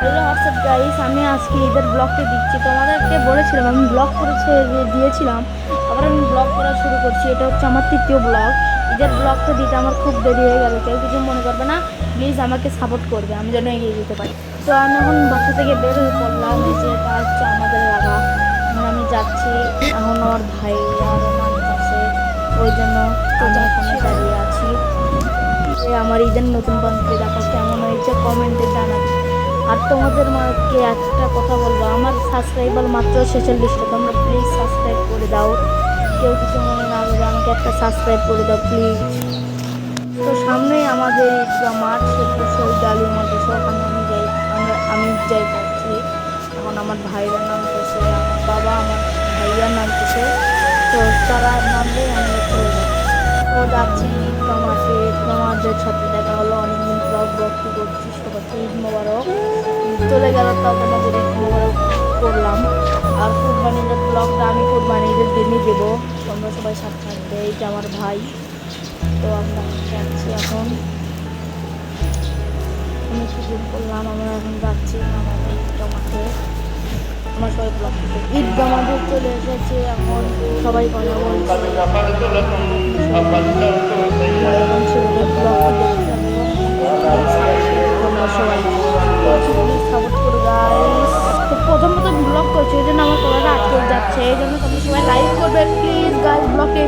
Hello WhatsApp guys, আমি আজকে ঈদের ব্লগটি দিচ্ছি। তোমাদেরকে বলেছিলাম আমি ব্লগ করেছে দিয়েছিলাম, আবার আমি ব্লগ করা শুরু করছি। এটা হচ্ছে আমার তৃতীয় ব্লগ। ঈদের ব্লগটা দিতে আমার খুব দেরি হয়ে গেল, কেউ কিছু মনে করবে না, প্লিজ আমাকে সাপোর্ট করবে, আমি যেন এগিয়ে যেতে পারি। তো আমি এখন বাসা থেকে বের হয়ে পড়লাম, এই যে এটা হচ্ছে আমাদের এলাকা। এখন আমি যাচ্ছি, এখন আমার ভাই আর আমার কাছে, ওই জন্য আমি এখানে দাঁড়িয়ে আছি। আমার ঈদের নতুন পাঞ্জাবি দেখা কেমন হয়েছে কমেন্টে জানাবে। আর তোমাদের মাকে একটা কথা বলবো, আমার সাবস্ক্রাইবার মাত্র 46টা, তোমরা প্লিজ সাবস্ক্রাইব করে দাও। কেউ কিছু মনে না করে আমাকে একটা সাবস্ক্রাইব করে দাও প্লিজ। তো সামনেই আমাদের ঈদগাহ মাঠ, শেরপুর শহীদ আলী মাদ্রাসা, ওখানে আমি যাই করছি। এখন আমার ভাইরা নামতেছে, আমার বাবা আমার ভাইয়া নামতেছে। তো তারা নামলেই আমি চলে যাবো। তো যাচ্ছি ঈদগাহ মাঠে। তোমাদের সাথে দেখা হলো, অনেকদিন পর ভক্তি করছি। সবাইকে ঈদ মোবারক। চলে গেল তাও তোমাদের ঈদ মোবারক করলাম। আর কুরবানিদের ব্লগটা আমি কুরবানিদের দিনই দেবো, তোমরা সবাই সাথে থাকবে। এইটা আমার ভাই। তো আমরা যাচ্ছি এখন, আমি সুযোগ করলাম, আমরা এখন যাচ্ছি আমাদের ঈদগাহ মাঠে। আমার সবাই ব্লগ ঈদগাহ মাঠে চলে এসেছে। এখন সবাই কথা বলছে, এখন ছেলেদের ব্লগটি দেখতে তোমরা সবাই প্লিজ সাপোর্ট করো গাইস। তো প্রথম ব্লগ করছি, এই জন্য আমার কলাটা আটকে যাচ্ছে, এই জন্য তোমরা সবাই লাইক করবে প্লিজ গাইস। ব্লগটি